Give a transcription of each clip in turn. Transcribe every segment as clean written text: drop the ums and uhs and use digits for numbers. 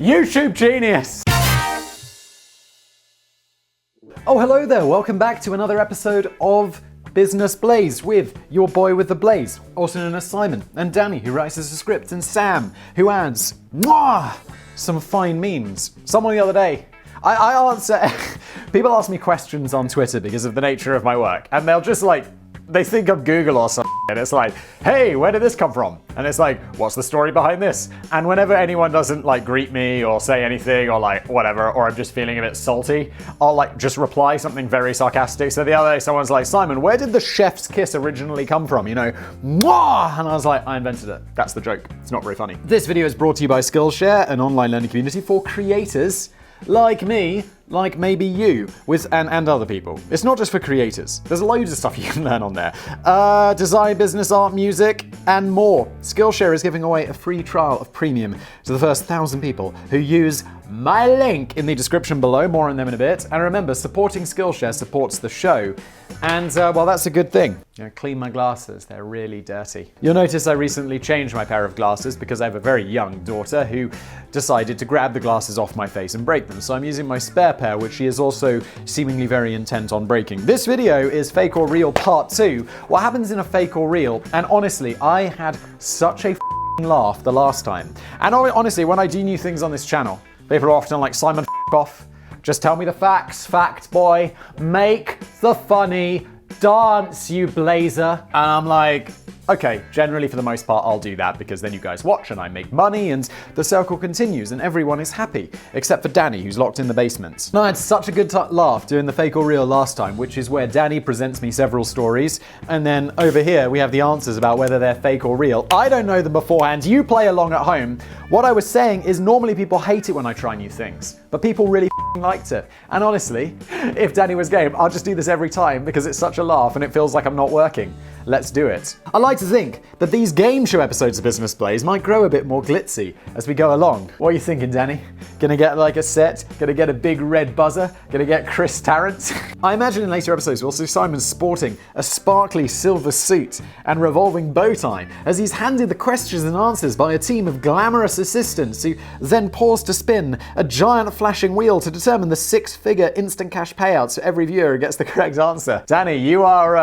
YouTube genius! Oh, hello there. Welcome back to another episode of Business Blaze with your boy with the blaze, also known as Simon, and Danny, who writes us a script, and Sam, who adds some fine memes. Someone the other day, I answer, people ask me questions on Twitter because of the nature of my work, and they'll just they think of Google or something, and it's like, hey, where did this come from? And it's like, what's the story behind this? And whenever anyone doesn't greet me or say anything or whatever, or I'm just feeling a bit salty, I'll just reply something very sarcastic. So the other day someone's like, Simon, where did the chef's kiss originally come from? You know, mwah! And I was like, I invented it. That's the joke. It's not very funny. This video is brought to you by Skillshare, an online learning community for creators like me, like maybe you, and other people. It's not just for creators. There's loads of stuff you can learn on there. Design, business, art, music, and more. Skillshare is giving away a free trial of Premium to the first 1,000 people who use my link in the description below. More on them in a bit. And remember, supporting Skillshare supports the show. And, well, that's a good thing. Clean my glasses. They're really dirty. You'll notice I recently changed my pair of glasses because I have a very young daughter who decided to grab the glasses off my face and break them. So I'm using my spare pair, which she is also seemingly very intent on breaking. This video is Fake or Real Part 2. What happens in a fake or real? And honestly, I had such a laugh the last time. And honestly, when I do new things on this channel, people are often like, Simon, off. Just tell me the facts, fact boy. Make the funny dance, you blazer. And I'm like, okay, generally for the most part I'll do that because then you guys watch and I make money and the circle continues and everyone is happy, except for Danny, who's locked in the basement. And I had such a good laugh doing the fake or real last time, which is where Danny presents me several stories, and then over here we have the answers about whether they're fake or real. I don't know them beforehand, you play along at home. What I was saying is normally people hate it when I try new things, but people really liked it. And honestly, if Danny was game, I'll just do this every time because it's such a laugh and it feels like I'm not working. Let's do it. I like to think that these game show episodes of Business Blaze might grow a bit more glitzy as we go along. What are you thinking, Danny? Gonna get a set? Gonna get a big red buzzer? Gonna get Chris Tarrant? I imagine in later episodes we'll see Simon sporting a sparkly silver suit and revolving bow tie as he's handed the questions and answers by a team of glamorous assistants who then pause to spin a giant flashing wheel to determine the 6-figure instant cash payouts for every viewer who gets the correct answer. Danny, you are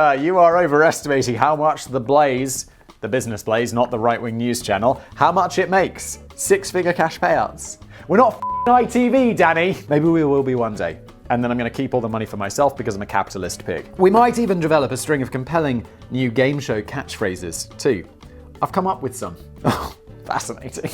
overestimating how much the Blaze, the Business Blaze, not the right-wing news channel, how much it makes. 6-figure cash payouts. We're not ITV, Danny. Maybe we will be one day. And then I'm going to keep all the money for myself because I'm a capitalist pig. We might even develop a string of compelling new game show catchphrases too. I've come up with some. Oh, fascinating.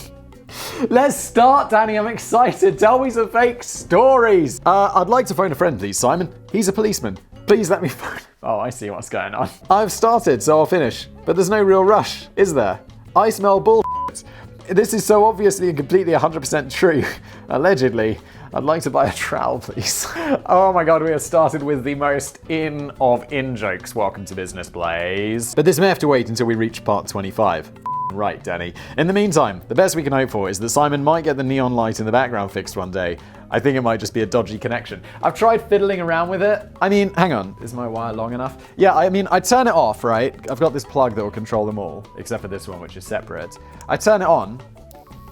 Let's start, Danny. I'm excited. Tell me some fake stories. I'd like to phone a friend, please, Simon. He's a policeman. Please let me phone. Oh, I see what's going on. I've started, so I'll finish. But there's no real rush, is there? I smell bullshit. This is so obviously and completely 100% true. Allegedly. I'd like to buy a trowel, please. Oh my god, we have started with the most in of in jokes. Welcome to Business Blaze. But this may have to wait until we reach part 25. Right, Danny. In the meantime, the best we can hope for is that Simon might get the neon light in the background fixed one day. I think it might just be a dodgy connection. I've tried fiddling around with it. I mean, hang on, is my wire long enough? Yeah, I mean, I turn it off, right? I've got this plug that will control them all, except for this one, which is separate. I turn it on,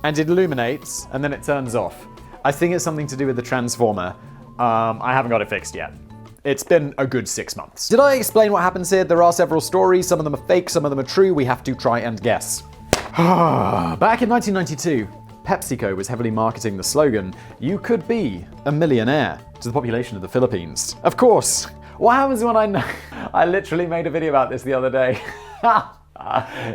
and it illuminates, and then it turns off. I think it's something to do with the transformer. I haven't got it fixed yet. It's been a good 6 months. Did I explain what happens here? There are several stories. Some of them are fake, some of them are true. We have to try and guess. Back in 1992, PepsiCo was heavily marketing the slogan, "You could be a millionaire," to the population of the Philippines. Of course, what happens when I know? I literally made a video about this the other day.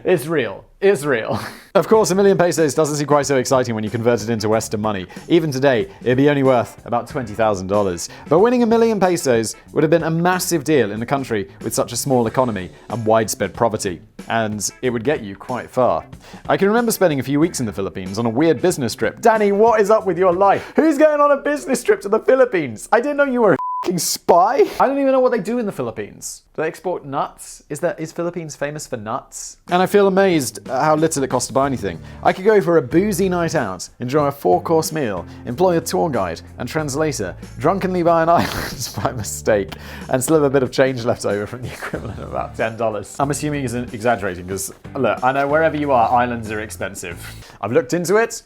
It's real. It's real. Of course, 1 million pesos doesn't seem quite so exciting when you convert it into Western money. Even today, it'd be only worth about $20,000. But winning 1 million pesos would have been a massive deal in a country with such a small economy and widespread poverty. And it would get you quite far. I can remember spending a few weeks in the Philippines on a weird business trip. Danny, what is up with your life? Who's going on a business trip to the Philippines? I didn't know you were a spy. I don't even know what they do in the Philippines. Do they export nuts? Is Philippines famous for nuts? And I feel amazed at how little it costs to buy anything. I could go for a boozy night out, enjoy a 4-course meal, employ a tour guide and translator, drunkenly buy an island by mistake, and still have a bit of change left over from the equivalent of about $10. I'm assuming he's exaggerating because, look, I know wherever you are, islands are expensive. I've looked into it.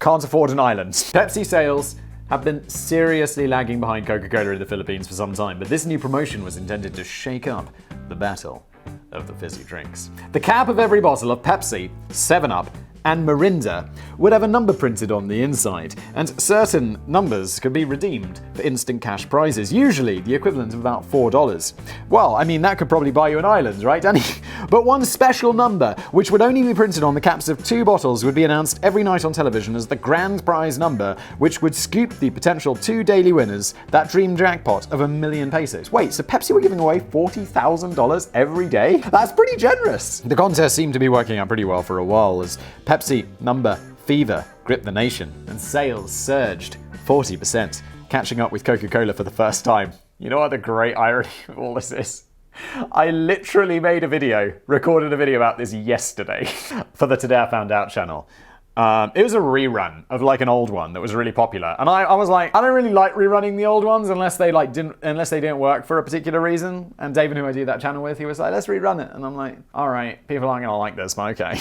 can't afford an island. Pepsi sales have been seriously lagging behind Coca-Cola in the Philippines for some time, but this new promotion was intended to shake up the battle of the fizzy drinks. The cap of every bottle of Pepsi, 7-Up, and Mirinda would have a number printed on the inside, and certain numbers could be redeemed for instant cash prizes, usually the equivalent of about $4. Well, I mean, that could probably buy you an island, right, Danny? But one special number, which would only be printed on the caps of 2 bottles, would be announced every night on television as the grand prize number, which would scoop the potential 2 daily winners that dream jackpot of $1,000,000. Wait, so Pepsi were giving away $40,000 every day? That's pretty generous. The contest seemed to be working out pretty well for a while, as Pepsi number fever gripped the nation, and sales surged 40%, catching up with Coca-Cola for the first time. You know what the great irony of all this is? I literally recorded a video about this yesterday for the Today I Found Out channel. It was a rerun of like an old one that was really popular, and I was like, I don't really like rerunning the old ones unless they didn't work for a particular reason. And David, who I do that channel with, he was like, let's rerun it, and I'm like, all right, people aren't gonna like this, but okay.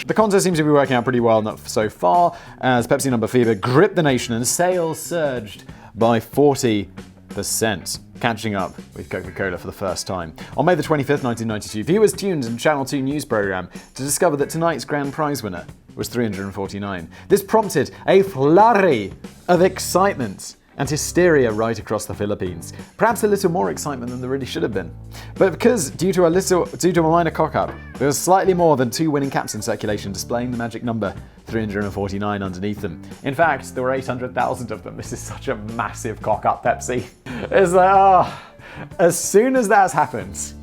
The contest seems to be working out pretty well so far, as Pepsi number fever gripped the nation and sales surged by 40%, catching up with Coca-Cola for the first time. On May the 25th, 1992, viewers tuned in Channel 2 news program to discover that tonight's grand prize winner was 349. This prompted a flurry of excitement and hysteria right across the Philippines. Perhaps a little more excitement than there really should have been. But because, due to a minor cock-up, there was slightly more than 2 winning caps in circulation displaying the magic number 349 underneath them. In fact, there were 800,000 of them. This is such a massive cock-up, Pepsi. It's like, as soon as that has happened,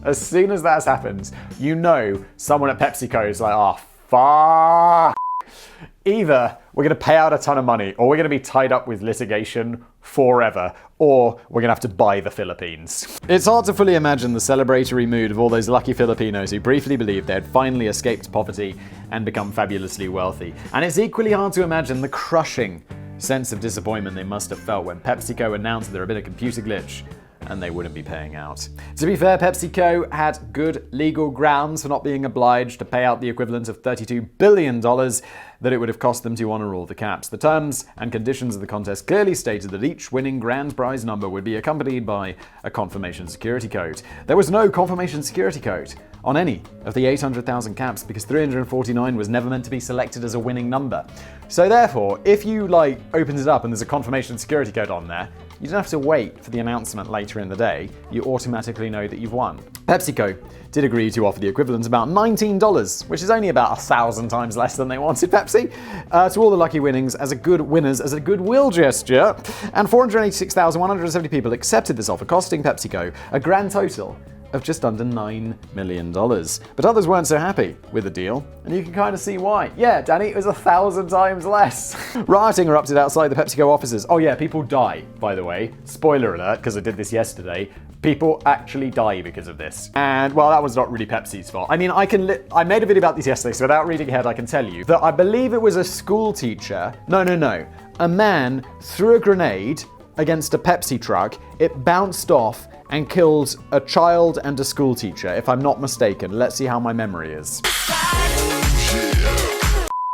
you know someone at PepsiCo is like, fuck. Either we're going to pay out a ton of money, or we're going to be tied up with litigation forever, or we're going to have to buy the Philippines. It's hard to fully imagine the celebratory mood of all those lucky Filipinos who briefly believed they had finally escaped poverty and become fabulously wealthy. And it's equally hard to imagine the crushing sense of disappointment they must have felt when PepsiCo announced there had been a computer glitch and they wouldn't be paying out. To be fair, PepsiCo had good legal grounds for not being obliged to pay out the equivalent of $32 billion that it would have cost them to honor all the caps. The terms and conditions of the contest clearly stated that each winning grand prize number would be accompanied by a confirmation security code. There was no confirmation security code on any of the 800,000 caps because 349 was never meant to be selected as a winning number. So therefore, if you opened it up and there's a confirmation security code on there, you don't have to wait for the announcement later in the day. You automatically know that you've won. PepsiCo did agree to offer the equivalent about $19, which is only about 1,000 times less than they wanted Pepsi, to all the lucky winners as a goodwill gesture. And 486,170 people accepted this offer, costing PepsiCo a grand total of just under $9 million. But others weren't so happy with the deal, and you can kind of see why. Yeah, Danny, it was 1,000 times less. Rioting erupted outside the PepsiCo offices. Oh yeah, people die, by the way. Spoiler alert, because I did this yesterday. People actually die because of this. And, well, that was not really Pepsi's fault. I mean, I made a video about this yesterday, so without reading ahead, I can tell you that I believe it was a school teacher. No. A man threw a grenade against a Pepsi truck. It bounced off and killed a child and a school teacher, if I'm not mistaken. Let's see how my memory is.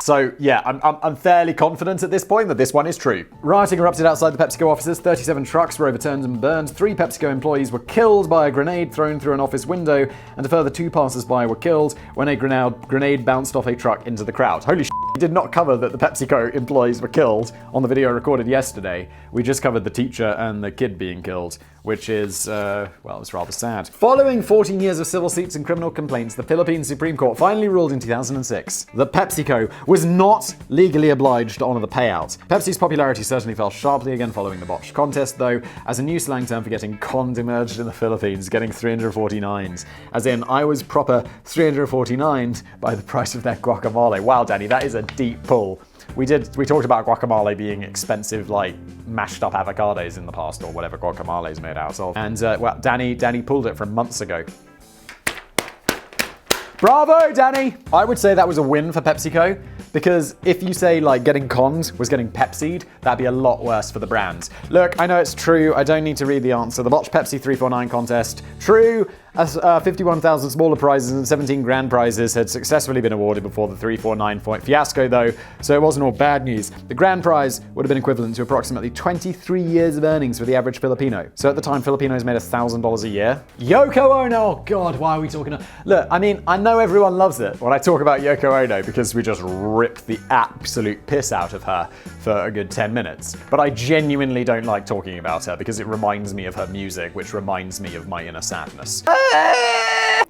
So yeah, I'm fairly confident at this point that this one is true. Rioting erupted outside the PepsiCo offices. 37 trucks were overturned and burned. 3 PepsiCo employees were killed by a grenade thrown through an office window, and a further 2 passers-by were killed when a grenade bounced off a truck into the crowd. Holy shit. We did not cover that the PepsiCo employees were killed on the video recorded yesterday. We just covered the teacher and the kid being killed, which is, it's rather sad. Following 14 years of civil suits and criminal complaints, the Philippine Supreme Court finally ruled in 2006 that PepsiCo was not legally obliged to honor the payout. Pepsi's popularity certainly fell sharply again following the botched contest, though, as a new slang term for getting conned emerged in the Philippines, getting 349s. As in, I was proper 349'd by the price of their guacamole. Wow, Danny, that is a deep pull. We talked about guacamole being expensive, mashed up avocados in the past, or whatever guacamole is made out of. And, Danny pulled it from months ago. Bravo, Danny! I would say that was a win for PepsiCo, because if you say, getting conned was getting Pepsi'd, that'd be a lot worse for the brand. Look, I know it's true, I don't need to read the answer. The botched Pepsi 349 contest, true, as 51,000 smaller prizes and 17 grand prizes had successfully been awarded before the 349 fiasco, though, so it wasn't all bad news. The grand prize would have been equivalent to approximately 23 years of earnings for the average Filipino. So at the time, Filipinos made $1,000 a year. Yoko Ono! Oh God, why are we talking? Look, I mean, I know everyone loves it when I talk about Yoko Ono because we just ripped the absolute piss out of her for a good 10 minutes. But I genuinely don't like talking about her because it reminds me of her music, which reminds me of my inner sadness.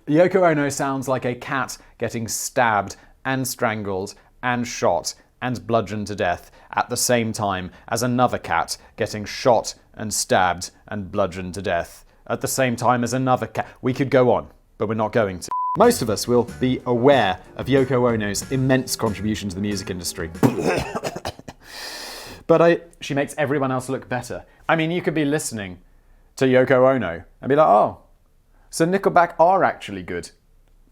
Yoko Ono sounds like a cat getting stabbed and strangled and shot and bludgeoned to death at the same time as another cat getting shot and stabbed and bludgeoned to death at the same time as another cat. We could go on, but we're not going to. Most of us will be aware of Yoko Ono's immense contribution to the music industry. But she makes everyone else look better. I mean, you could be listening to Yoko Ono and be like, oh, so Nickelback are actually good.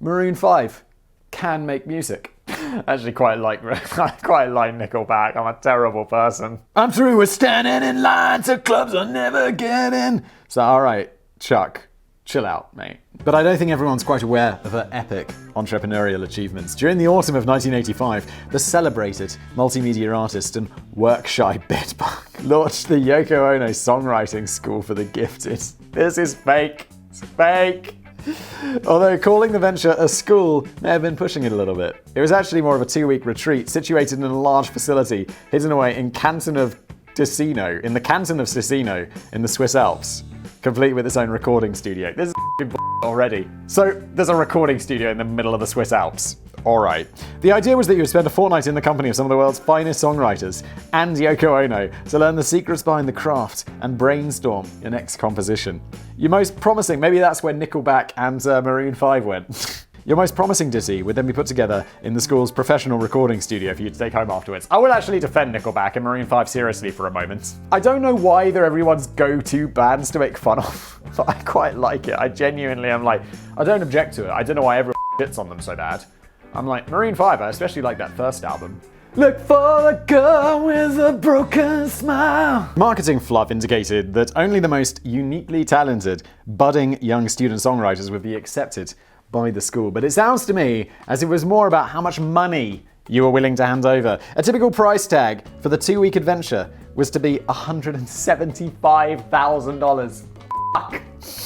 Maroon 5 can make music. Actually quite like Nickelback. I'm a terrible person. I'm through with standing in line to clubs I'll never get in. So alright, Chuck, chill out, mate. But I don't think everyone's quite aware of her epic entrepreneurial achievements. During the autumn of 1985, the celebrated multimedia artist and work-shy bedbug launched the Yoko Ono Songwriting School for the Gifted. This is fake. It's fake. Although calling the venture a school may have been pushing it a little bit. It was actually more of a 2-week retreat situated in a large facility hidden away in the canton of Ticino in the Swiss Alps, complete with its own recording studio. This is already. So there's a recording studio in the middle of the Swiss Alps. Alright. The idea was that you would spend a fortnight in the company of some of the world's finest songwriters and Yoko Ono to learn the secrets behind the craft and brainstorm your next composition. Your most promising, maybe that's where Nickelback and Maroon 5 went. Your most promising ditty would then be put together in the school's professional recording studio for you to take home afterwards. I will actually defend Nickelback and Maroon 5 seriously for a moment. I don't know why they're everyone's go-to bands to make fun of, but I quite like it. I genuinely am like, I don't object to it. I don't know why everyone shits on them so bad. I'm like, Maroon 5, I especially like that first album. Look for the girl with a broken smile. Marketing fluff indicated that only the most uniquely talented, budding young student songwriters would be accepted by the school. But it sounds to me as if it was more about how much money you were willing to hand over. A typical price tag for the 2-week adventure was to be $175,000. Fuck.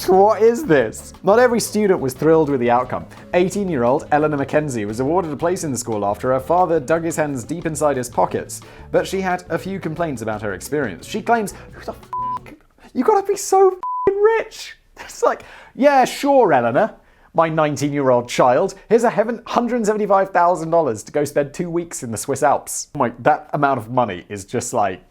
What is this? Not every student was thrilled with the outcome. 18-year-old Eleanor Mackenzie was awarded a place in the school after her father dug his hands deep inside his pockets, but she had a few complaints about her experience. She claims, who the fuck? You gotta be so fucking rich. It's like, yeah, sure, Eleanor, my 19-year-old child, here's $175,000 to go spend 2 weeks in the Swiss Alps. Like, that amount of money is just like...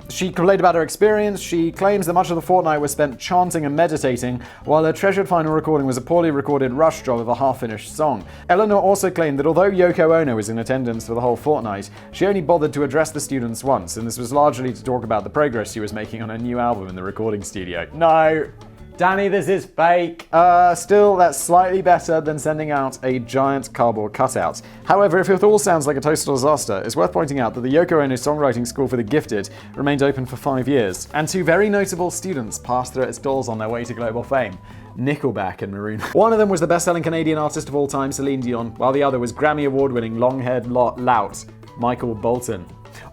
She complained about her experience. She claims that much of the fortnight was spent chanting and meditating, while her treasured final recording was a poorly recorded rush job of a half-finished song. Eleanor also claimed that although Yoko Ono was in attendance for the whole fortnight, she only bothered to address the students once, and this was largely to talk about the progress she was making on her new album in the recording studio. No! Danny, this is fake. Still, that's slightly better than sending out a giant cardboard cutout. However, if it all sounds like a total disaster, it's worth pointing out that the Yoko Ono Songwriting School for the Gifted remained open for 5 years, and 2 very notable students passed through its doors on their way to global fame. Nickelback and Maroon. One of them was the best-selling Canadian artist of all time, Celine Dion, while the other was Grammy Award-winning long-haired lout, Michael Bolton.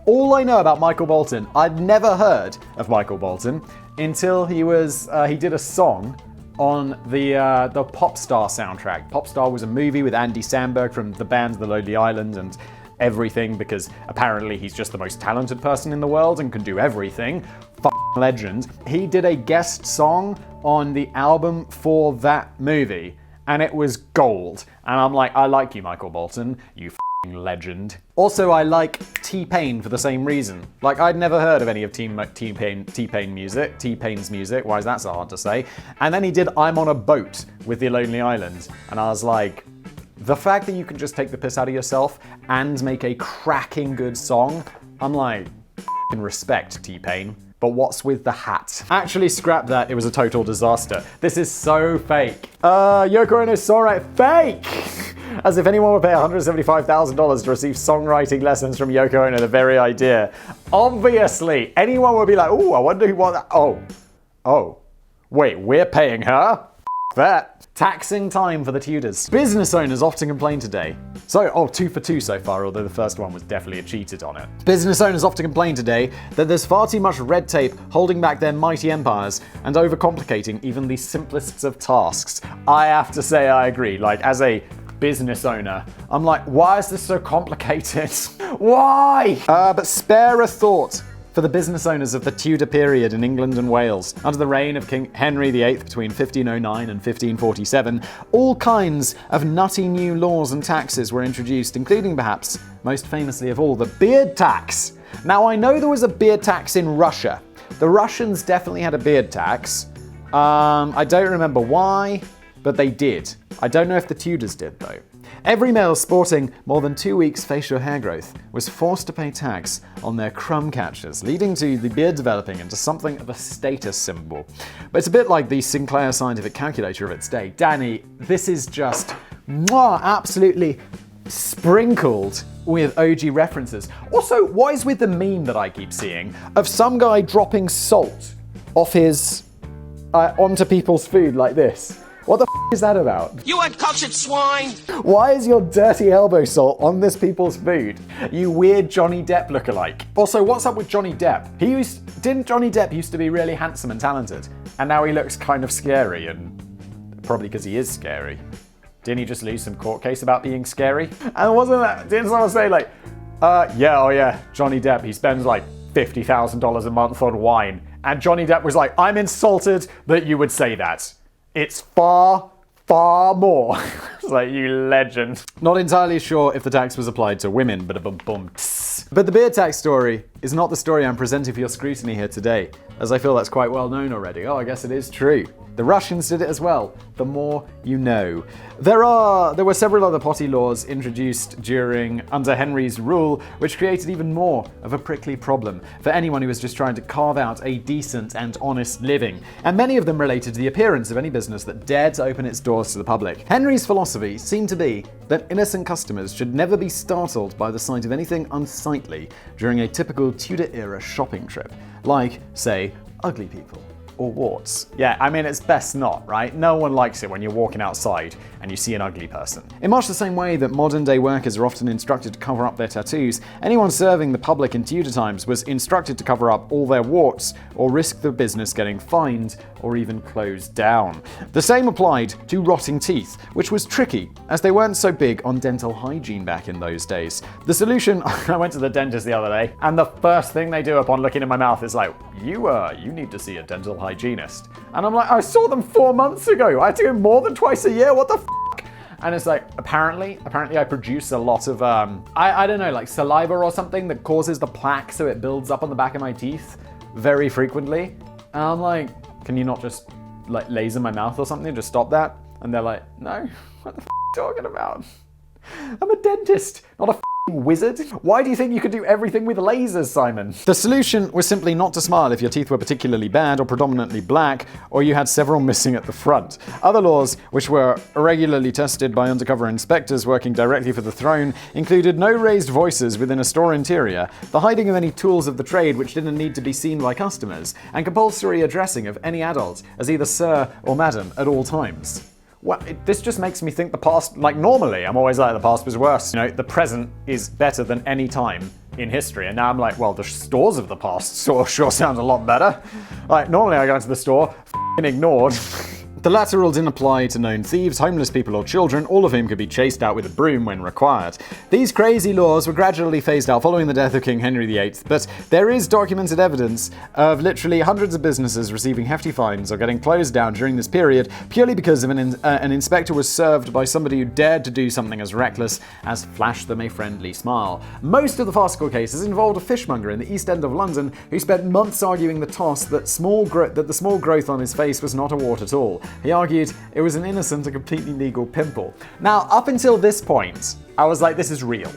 All I know about Michael Bolton, I'd never heard of Michael Bolton until he did a song on the Popstar soundtrack. Popstar was a movie with Andy Samberg from the band The Lonely Island and everything, because apparently he's just the most talented person in the world and can do everything. Legend. He did a guest song on the album for that movie, and it was gold. And I'm like, I like you, Michael Bolton, you legend. Also, I like T-Pain for the same reason. Like, I'd never heard of any of T-Pain's music. Why is that so hard to say? And then he did I'm on a Boat with The Lonely Island, and I was like, the fact that you can just take the piss out of yourself and make a cracking good song, I'm like, respect, T-Pain. But what's with the hat? Actually, scrap that. It was a total disaster. This is so fake. Yoko Ono's songwriting fake. As if anyone would pay $175,000 to receive songwriting lessons from Yoko Ono. The very idea. Obviously, anyone would be like, "Oh, I wonder who won that." Oh, Wait, we're paying her? That. Taxing time for the Tudors. Business owners often complain today. So, 2 for 2 so far, although the first one was definitely a cheated on it. Business owners often complain today that there's far too much red tape holding back their mighty empires and overcomplicating even the simplest of tasks. I have to say I agree. Like, as a business owner, I'm like, why is this so complicated? Why? But spare a thought for the business owners of the Tudor period in England and Wales. Under the reign of King Henry VIII between 1509 and 1547, all kinds of nutty new laws and taxes were introduced, including perhaps, most famously of all, the beard tax. Now, I know there was a beard tax in Russia. The Russians definitely had a beard tax. I don't remember why, but they did. I don't know if the Tudors did, though. Every male sporting more than 2 weeks facial hair growth was forced to pay tax on their crumb catchers, leading to the beard developing into something of a status symbol. But it's a bit like the Sinclair scientific calculator of its day. Danny, this is just absolutely sprinkled with OG references. Also, what is with the meme that I keep seeing of some guy dropping salt off his onto people's food like this? What the is that about? You uncultured swine! Why is your dirty elbow salt on this people's food? You weird Johnny Depp lookalike. Also, what's up with Johnny Depp? Didn't Johnny Depp used to be really handsome and talented? And now he looks kind of scary, and probably because he is scary. Didn't he just lose some court case about being scary? And didn't someone say like, Johnny Depp, he spends like $50,000 a month on wine. And Johnny Depp was like, I'm insulted that you would say that. It's far, far more. It's like, you legend. Not entirely sure if the tax was applied to women, but But the beard tax story is not the story I'm presenting for your scrutiny here today, as I feel that's quite well known already. Oh, I guess it is true. The Russians did it as well. The more you know. There were several other potty laws introduced under Henry's rule, which created even more of a prickly problem for anyone who was just trying to carve out a decent and honest living. And many of them related to the appearance of any business that dared to open its doors to the public. Henry's philosophy seemed to be that innocent customers should never be startled by the sight of anything unsightly during a typical Tudor-era shopping trip, like, say, ugly people. Or warts. Yeah, I mean, it's best not, right? No one likes it when you're walking outside and you see an ugly person. In much the same way that modern-day workers are often instructed to cover up their tattoos, anyone serving the public in Tudor times was instructed to cover up all their warts or risk the business getting fined or even closed down. The same applied to rotting teeth, which was tricky, as they weren't so big on dental hygiene back in those days. The solution, I went to the dentist the other day, and the first thing they do upon looking in my mouth is like, you need to see a dental hygienist. And I'm like, I saw them 4 months ago. I had to go more than twice a year. What the f***? And it's like, apparently I produce a lot of, I don't know, like saliva or something that causes the plaque so it builds up on the back of my teeth very frequently. And I'm like, can you not just like laser my mouth or something to stop that? And they're like, no, what the f*** are you talking about? I'm a dentist, not a wizard. Why do you think you could do everything with lasers, Simon? The solution was simply not to smile if your teeth were particularly bad or predominantly black, or you had several missing at the front. Other laws, which were regularly tested by undercover inspectors working directly for the throne, included no raised voices within a store interior, the hiding of any tools of the trade which didn't need to be seen by customers, and compulsory addressing of any adult as either sir or madam at all times. Well, this just makes me think the past, like normally I'm always like the past was worse. You know, the present is better than any time in history. And now I'm like, well, the stores of the past sure sound a lot better. Like normally I go into the store, ignored. The latter rule didn't apply to known thieves, homeless people or children, all of whom could be chased out with a broom when required. These crazy laws were gradually phased out following the death of King Henry VIII, but there is documented evidence of literally hundreds of businesses receiving hefty fines or getting closed down during this period purely because of an inspector was served by somebody who dared to do something as reckless as flash them a friendly smile. Most of the farcical cases involved a fishmonger in the East End of London who spent months arguing the toss that the small growth on his face was not a wart at all. He argued it was an innocent and completely legal pimple. Now, up until this point, I was like, this is real.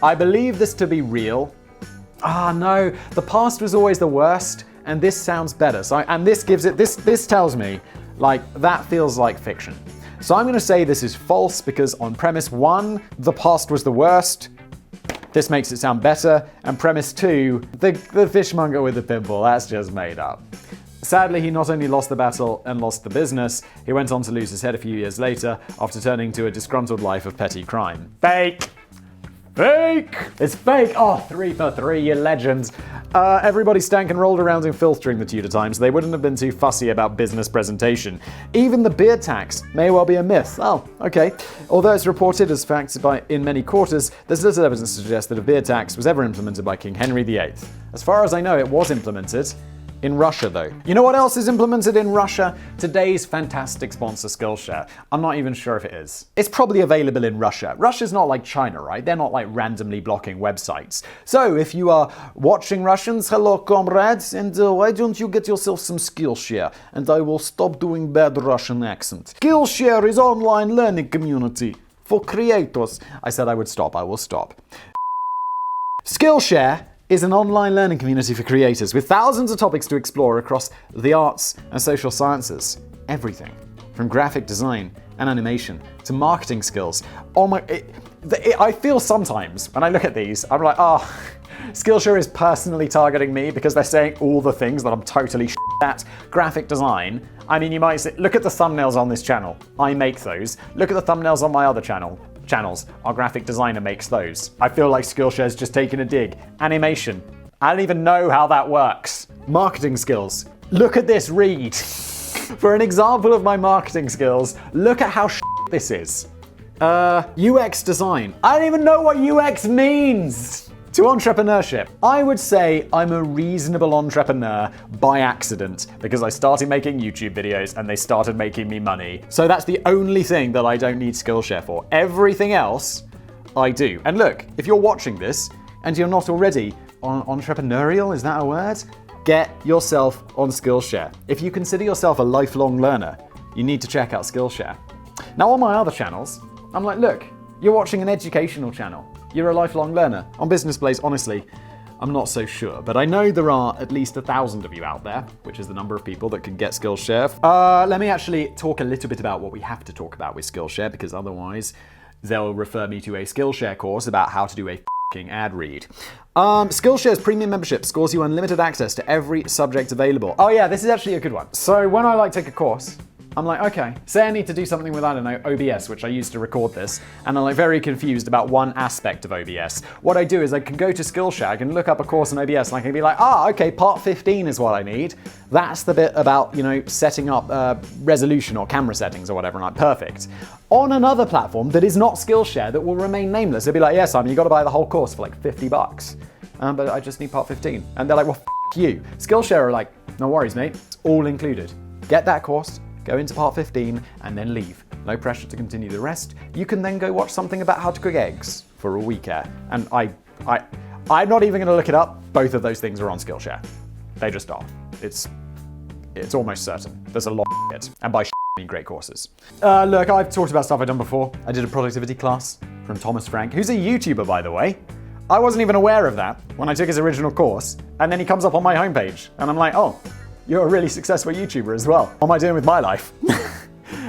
I believe this to be real. No, the past was always the worst, and this sounds better. This tells me, like, that feels like fiction. So I'm going to say this is false because on premise 1, the past was the worst. This makes it sound better. And premise 2, the fishmonger with the pimple, that's just made up. Sadly, he not only lost the battle and lost the business, he went on to lose his head a few years later after turning to a disgruntled life of petty crime. Fake! Fake! It's fake! Oh, 3 for 3, you legends. Everybody stank and rolled around in filth during the Tudor times. They wouldn't have been too fussy about business presentation. Even the beard tax may well be a myth. Oh, okay. Although it's reported as fact in many quarters, there's little evidence to suggest that a beard tax was ever implemented by King Henry VIII. As far as I know, it was implemented in Russia, though. You know what else is implemented in Russia? Today's fantastic sponsor, Skillshare. I'm not even sure if it is. It's probably available in Russia. Russia's not like China, right? They're not like randomly blocking websites. So if you are watching Russians, hello comrades, and why don't you get yourself some Skillshare? And I will stop doing bad Russian accent. Skillshare is online learning community for creators. I said I would stop. I will stop. Skillshare is an online learning community for creators with thousands of topics to explore across the arts and social sciences. Everything from graphic design and animation to marketing skills. I feel sometimes when I look at these, I'm like, Skillshare is personally targeting me because they're saying all the things that I'm totally at. Graphic design. I mean, you might say, look at the thumbnails on this channel. I make those. Look at the thumbnails on my other channels. Our graphic designer makes those. I feel like Skillshare's just taking a dig. Animation. I don't even know how that works. Marketing skills. Look at this read. For an example of my marketing skills, look at how this is. UX design. I don't even know what UX means. To entrepreneurship. I would say I'm a reasonable entrepreneur by accident because I started making YouTube videos and they started making me money. So that's the only thing that I don't need Skillshare for. Everything else, I do. And look, if you're watching this and you're not already entrepreneurial, is that a word? Get yourself on Skillshare. If you consider yourself a lifelong learner, you need to check out Skillshare. Now on my other channels, I'm like, look, you're watching an educational channel. You're a lifelong learner. On Business Blaze, honestly, I'm not so sure, but I know there are at least 1,000 of you out there, which is the number of people that can get Skillshare. Let me actually talk a little bit about what we have to talk about with Skillshare, because otherwise they'll refer me to a Skillshare course about how to do a f***ing ad read. Skillshare's premium membership scores you unlimited access to every subject available. Oh yeah, this is actually a good one. So when I take a course, I'm like, okay, say I need to do something with, I don't know, OBS, which I used to record this, and I'm very confused about one aspect of OBS. What I do is I can go to Skillshare, I can look up a course in OBS, and I can be like, okay, part 15 is what I need. That's the bit about, setting up resolution or camera settings or whatever, and I'm perfect. On another platform that is not Skillshare, that will remain nameless, they'll be like, yeah, Simon, you got to buy the whole course for like $50. But I just need part 15. And they're like, well, f*** you. Skillshare are like, no worries, mate, it's all included. Get that course, go into part 15, and then leave. No pressure to continue the rest. You can then go watch something about how to cook eggs for a week. And I'm not even going to look it up. Both of those things are on Skillshare. They just are. It's almost certain. There's a lot of it. And by I mean great courses. Look, I've talked about stuff I've done before. I did a productivity class from Thomas Frank, who's a YouTuber, by the way. I wasn't even aware of that when I took his original course. And then he comes up on my homepage. And I'm like, oh, you're a really successful YouTuber as well. What am I doing with my life?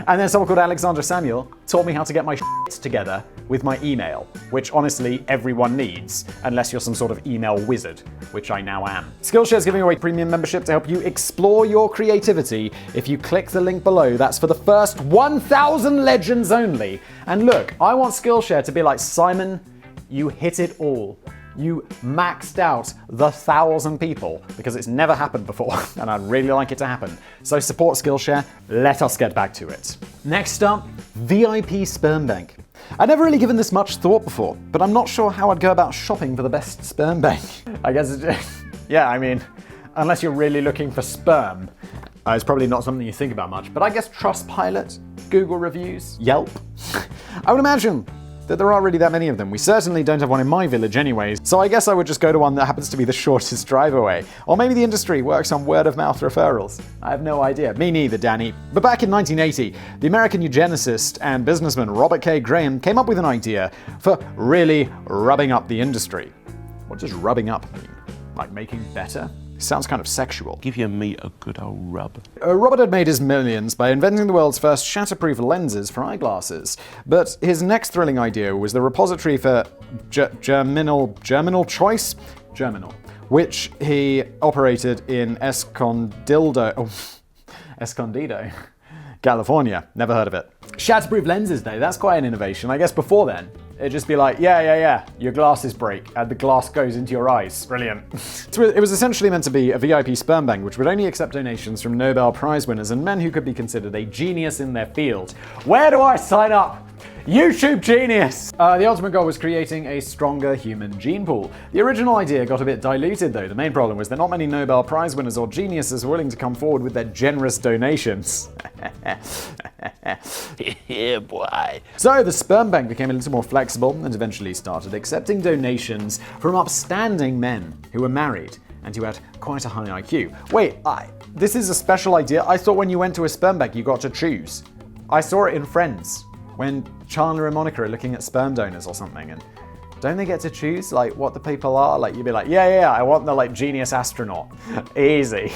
And then someone called Alexandra Samuel taught me how to get my together with my email, which honestly everyone needs, unless you're some sort of email wizard, which I now am. Skillshare is giving away premium membership to help you explore your creativity. If you click the link below, that's for the first 1,000 legends only. And look, I want Skillshare to be like, Simon, you hit it all. You maxed out the 1,000 people because it's never happened before and I'd really like it to happen. So support Skillshare. Let us get back to it. Next up, VIP Sperm Bank. I'd never really given this much thought before, but I'm not sure how I'd go about shopping for the best sperm bank. I guess it's just, yeah, I mean, unless you're really looking for sperm, it's probably not something you think about much, but I guess Trustpilot, Google reviews, Yelp. I would imagine that there aren't really that many of them. We certainly don't have one in my village anyways, so I guess I would just go to one that happens to be the shortest drive away. Or maybe the industry works on word-of-mouth referrals. I have no idea. Me neither, Danny. But back in 1980, the American eugenicist and businessman Robert K. Graham came up with an idea for really rubbing up the industry. What does rubbing up mean? Like making better? Sounds kind of sexual. Give your meat a good old rub. Robert had made his millions by inventing the world's first shatterproof lenses for eyeglasses. But his next thrilling idea was the repository for germinal choice? Germinal, which he operated in Escondido, California. Never heard of it. Shatterproof lenses, though, that's quite an innovation. I guess before then, it'd just be like, yeah, your glasses break and the glass goes into your eyes. Brilliant. It was essentially meant to be a VIP sperm bank which would only accept donations from Nobel Prize winners and men who could be considered a genius in their field. Where do I sign up? YouTube genius! The ultimate goal was creating a stronger human gene pool. The original idea got a bit diluted though. The main problem was that not many Nobel Prize winners or geniuses were willing to come forward with their generous donations. Yeah, boy. So the Sperm Bank became a little more flexible and eventually started accepting donations from upstanding men who were married and who had quite a high IQ. Wait, this is a special idea? I thought when you went to a sperm bank you got to choose. I saw it in Friends, when Chandler and Monica are looking at sperm donors or something, and don't they get to choose what the people are? You'd be like, yeah, I want the genius astronaut. Easy.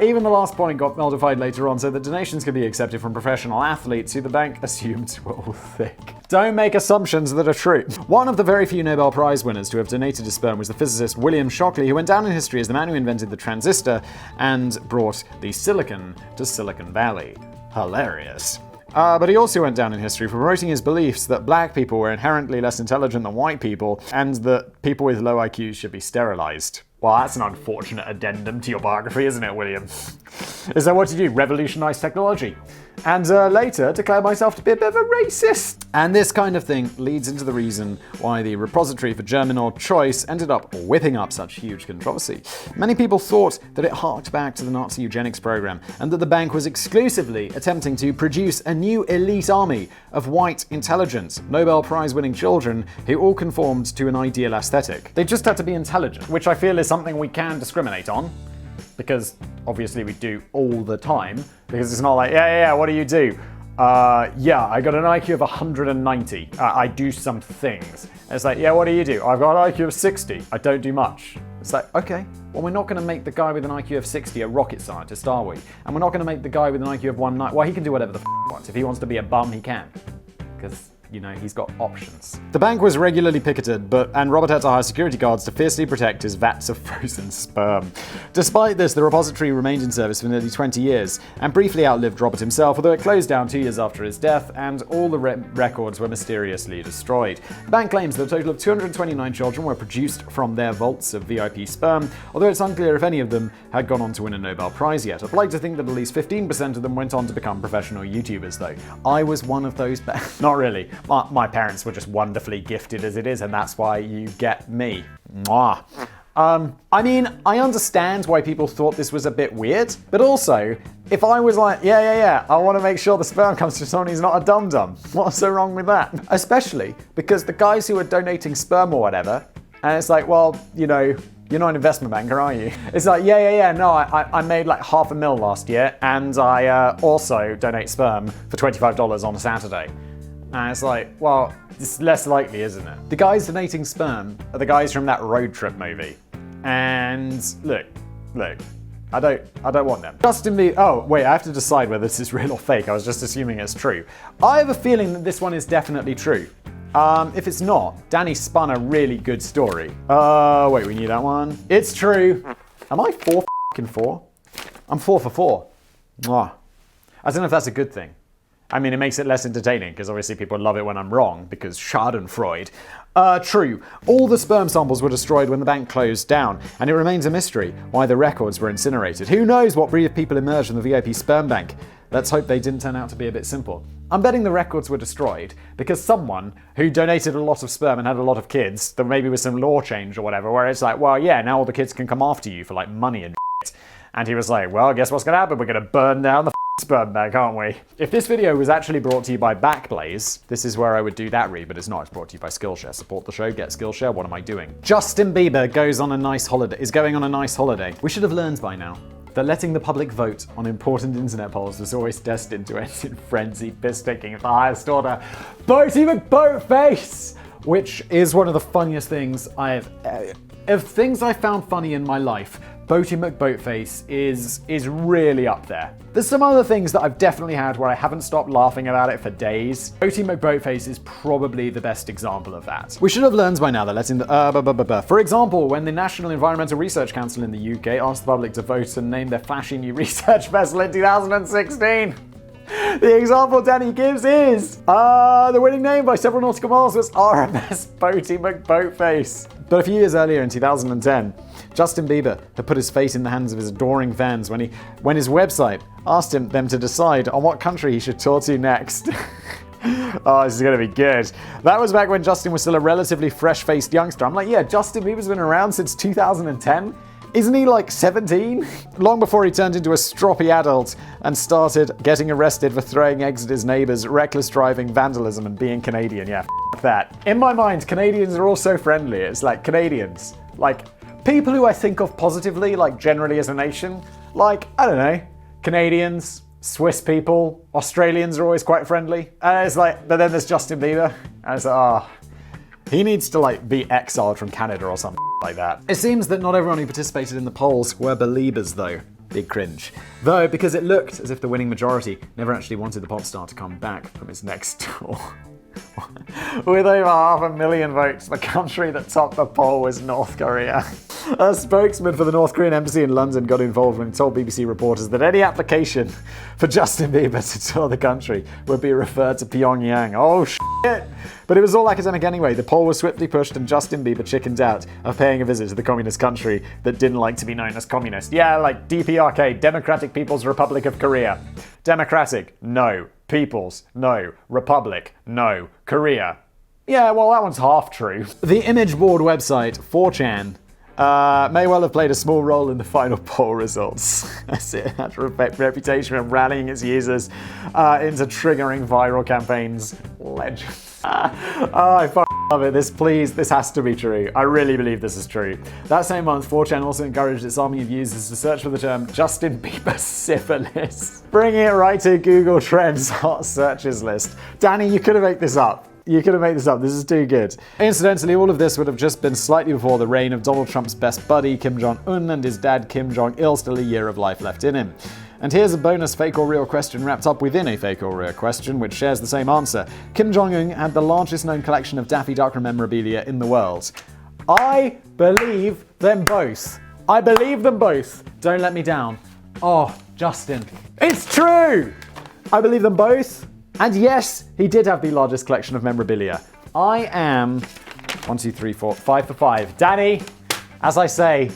Even the last point got modified later on so that donations could be accepted from professional athletes who the bank assumed were all thick. Don't make assumptions that are true. One of the very few Nobel Prize winners to have donated his sperm was the physicist William Shockley, who went down in history as the man who invented the transistor and brought the silicon to Silicon Valley. Hilarious. But he also went down in history for promoting his beliefs that black people were inherently less intelligent than white people and that people with low IQs should be sterilized. Well, that's an unfortunate addendum to your biography, isn't it, William? Is that what you do? Revolutionize technology? And later declare myself to be a bit of a racist. And this kind of thing leads into the reason why the repository for germinal choice ended up whipping up such huge controversy. Many people thought that it harked back to the Nazi eugenics program and that the bank was exclusively attempting to produce a new elite army of white, intelligent, Nobel Prize-winning children who all conformed to an ideal aesthetic. They just had to be intelligent, which I feel is something we can discriminate on. Because obviously we do all the time. Because it's not like, yeah, what do you do? Yeah, I got an IQ of 190. I do some things. And it's like, yeah, what do you do? I've got an IQ of 60. I don't do much. It's like, okay, well, we're not going to make the guy with an IQ of 60 a rocket scientist, are we? And we're not going to make the guy with an IQ of 190. Well, he can do whatever the he wants. If he wants to be a bum, he can. Because he's got options. The bank was regularly picketed, and Robert had to hire security guards to fiercely protect his vats of frozen sperm. Despite this, the repository remained in service for nearly 20 years, and briefly outlived Robert himself, although it closed down 2 years after his death, and all the records were mysteriously destroyed. The bank claims that a total of 229 children were produced from their vaults of VIP sperm, although it's unclear if any of them had gone on to win a Nobel Prize yet. I'd like to think that at least 15% of them went on to become professional YouTubers, though. I was one of those Not really. My parents were just wonderfully gifted as it is, and that's why you get me. Mwah. I understand why people thought this was a bit weird, but also, if I was like, yeah, I want to make sure the sperm comes to someone who's not a dum-dum, what's so wrong with that? Especially because the guys who are donating sperm or whatever, and it's like, well, you're not an investment banker, are you? It's like, yeah, no, I made like $500,000 last year, and I also donate sperm for $25 on a Saturday. And it's like, well, it's less likely, isn't it? The guys donating sperm are the guys from that road trip movie. And look, I don't want them. Justin Bieber. Oh, wait, I have to decide whether this is real or fake. I was just assuming it's true. I have a feeling that this one is definitely true. If it's not, Danny spun a really good story. Wait, we need that one. It's true. Am I 4 f***ing 4? I'm 4 for 4. Mwah. I don't know if that's a good thing. I mean, it makes it less entertaining, because obviously people love it when I'm wrong, because Schadenfreude. True. All the sperm samples were destroyed when the bank closed down, and it remains a mystery why the records were incinerated. Who knows what breed of people emerged from the VIP sperm bank? Let's hope they didn't turn out to be a bit simple. I'm betting the records were destroyed because someone who donated a lot of sperm and had a lot of kids, there maybe was some law change or whatever, where it's like, well, yeah, now all the kids can come after you for like money and shit. And he was like, well, guess what's gonna happen? We're gonna burn down the Sperm Bank, aren't we? If this video was actually brought to you by Backblaze, this is where I would do that read, but it's not. It's brought to you by Skillshare. Support the show, get Skillshare. What am I doing? Justin Bieber is going on a nice holiday. We should have learned by now that letting the public vote on important internet polls was always destined to end in frenzied piss-taking of the highest order. Boaty McBoatface! Which is one of the funniest things I have of things I found funny in my life, Boaty McBoatface is really up there. There's some other things that I've definitely had where I haven't stopped laughing about it for days. Boaty McBoatface is probably the best example of that. We should have learned by now that letting the For example, when the National Environmental Research Council in the UK asked the public to vote and name their flashy new research vessel in 2016. The example Danny gives is, the winning name by several nautical miles was RMS Boaty McBoatface. But a few years earlier in 2010, Justin Bieber had put his fate in the hands of his adoring fans when his website asked them to decide on what country he should tour to next. Oh, this is going to be good. That was back when Justin was still a relatively fresh-faced youngster. I'm like, yeah, Justin Bieber's been around since 2010? Isn't he like 17? Long before he turned into a stroppy adult and started getting arrested for throwing eggs at his neighbors, reckless driving, vandalism, and being Canadian. Yeah, that. In my mind, Canadians are all so friendly. It's like Canadians. Like, people who I think of positively, like generally as a nation. Like, I don't know, Canadians, Swiss people, Australians are always quite friendly. And it's like, but then there's Justin Bieber. And it's like, he needs to like be exiled from Canada or something like that. It seems that not everyone who participated in the polls were believers though. Big cringe. Though, because it looked as if the winning majority never actually wanted the pop star to come back from his next tour. With over 500,000 votes, the country that topped the poll was North Korea. A spokesman for the North Korean embassy in London got involved when he told BBC reporters that any application for Justin Bieber to tour the country would be referred to Pyongyang. Oh shit! But it was all academic anyway. The poll was swiftly pushed and Justin Bieber chickened out of paying a visit to the communist country that didn't like to be known as communist. Yeah, like DPRK, Democratic People's Republic of Korea. Democratic, no. People's, no. Republic, no. Korea. Yeah, well, that one's half true. The image board website, 4chan, may well have played a small role in the final poll results, as it had a reputation of rallying its users into triggering viral campaigns. Legend. I love it. This has to be true. I really believe this is true. That same month, 4chan also encouraged its army of users to search for the term Justin Bieber syphilis, bringing it right to Google Trends hot searches list. Danny, you could have made this up. You could have made this up. This is too good. Incidentally, all of this would have just been slightly before the reign of Donald Trump's best buddy, Kim Jong-un, and his dad, Kim Jong-il, still a year of life left in him. And here's a bonus fake or real question wrapped up within a fake or real question, which shares the same answer. Kim Jong-un had the largest known collection of Daffy Duck memorabilia in the world. I believe them both. I believe them both. Don't let me down. Oh, Justin. It's true! I believe them both. And yes, he did have the largest collection of memorabilia. I am 1, 2, 3, 4, 5 for 5. Danny, as I say,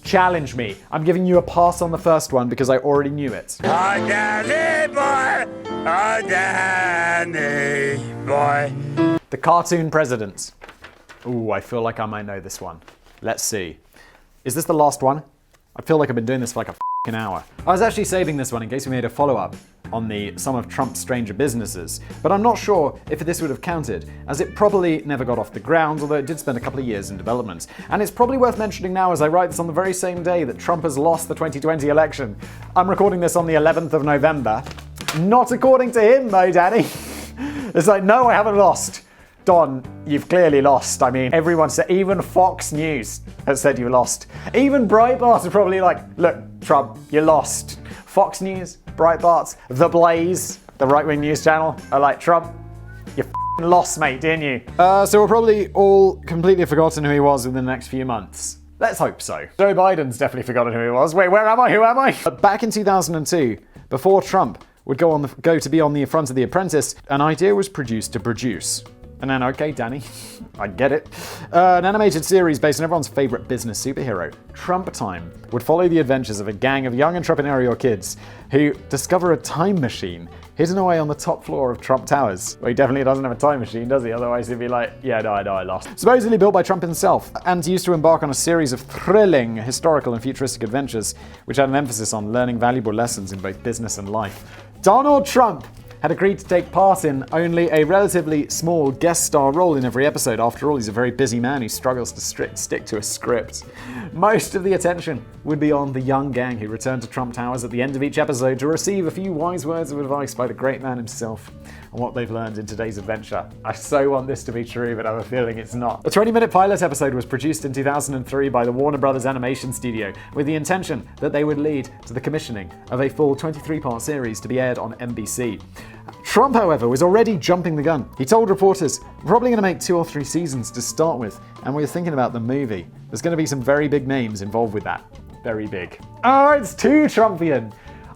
challenge me. I'm giving you a pass on the first one because I already knew it. Oh, Danny boy! Oh, Danny boy! The cartoon president. Ooh, I feel like I might know this one. Let's see. Is this the last one? I feel like I've been doing this for like a f***ing hour. I was actually saving this one in case we made a follow-up on some of Trump's stranger businesses, but I'm not sure if this would have counted, as it probably never got off the ground, although it did spend a couple of years in development. And it's probably worth mentioning now as I write this on the very same day that Trump has lost the 2020 election. I'm recording this on the 11th of November. Not according to him though, Danny. It's like, no, I haven't lost. Don, you've clearly lost. I mean, everyone said, even Fox News has said you lost. Even Breitbart are probably like, look, Trump, you lost. Fox News, Breitbart, The Blaze, the right-wing news channel, are like, Trump, you f***ing lost, mate, didn't you? So we're probably all completely forgotten who he was within the next few months. Let's hope so. Joe Biden's definitely forgotten who he was. Wait, where am I? Who am I? Back in 2002, before Trump would go to be on the front of The Apprentice, an idea was produced to produce. And then, okay, Danny, I get it. An animated series based on everyone's favorite business superhero, Trump Time, would follow the adventures of a gang of young entrepreneurial kids who discover a time machine hidden away on the top floor of Trump Towers. Well, he definitely doesn't have a time machine, does he? Otherwise he'd be like, yeah, no, I lost. Supposedly built by Trump himself, and used to embark on a series of thrilling historical and futuristic adventures, which had an emphasis on learning valuable lessons in both business and life. Donald Trump had agreed to take part in only a relatively small guest star role in every episode. After all, he's a very busy man who struggles to stick to a script. Most of the attention would be on the young gang who returned to Trump Towers at the end of each episode to receive a few wise words of advice by the great man himself on what they've learned in today's adventure. I so want this to be true, but I have a feeling it's not. The 20-minute pilot episode was produced in 2003 by the Warner Brothers animation studio with the intention that they would lead to the commissioning of a full 23-part series to be aired on NBC. Trump, however, was already jumping the gun. He told reporters, "We're probably going to make 2 or 3 seasons to start with, and we were thinking about the movie. There's going to be some very big names involved with that." Very big. Oh, it's too Trumpian.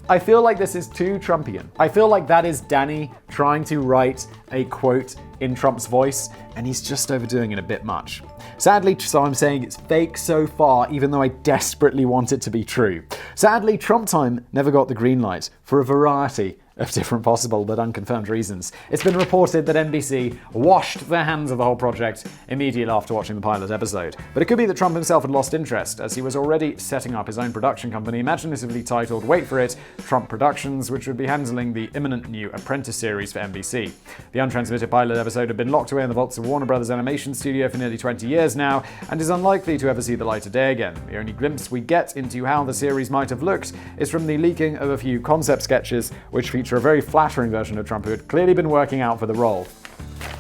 I feel like this is too Trumpian. I feel like that is Danny trying to write a quote in Trump's voice, and he's just overdoing it a bit much. Sadly, so I'm saying it's fake so far, even though I desperately want it to be true. Sadly, Trump Time never got the green light for a variety of different possible but unconfirmed reasons. It's been reported that NBC washed their hands of the whole project immediately after watching the pilot episode. But it could be that Trump himself had lost interest, as he was already setting up his own production company, imaginatively titled, wait for it, Trump Productions, which would be handling the imminent new Apprentice series for NBC. The untransmitted pilot episode had been locked away in the vaults of Warner Brothers Animation Studio for nearly 20 years now, and is unlikely to ever see the light of day again. The only glimpse we get into how the series might have looked is from the leaking of a few concept sketches, which feature a very flattering version of Trump who had clearly been working out for the role.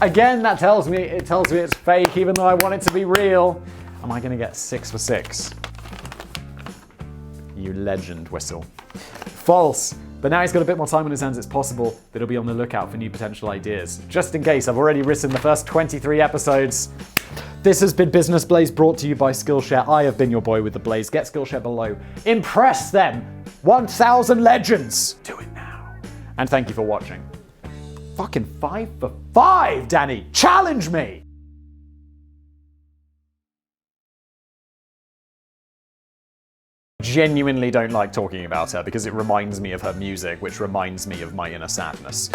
Again, that tells me it's fake, even though I want it to be real. Am I going to get 6 for 6? You legend, Whistle. False. But now he's got a bit more time on his hands, it's possible that he'll be on the lookout for new potential ideas. Just in case, I've already written the first 23 episodes. This has been Business Blaze, brought to you by Skillshare. I have been your boy with the Blaze. Get Skillshare below. Impress them! 1,000 legends! Do it now. And thank you for watching. Fucking 5 for 5, Danny! Challenge me! Genuinely don't like talking about her because it reminds me of her music, which reminds me of my inner sadness.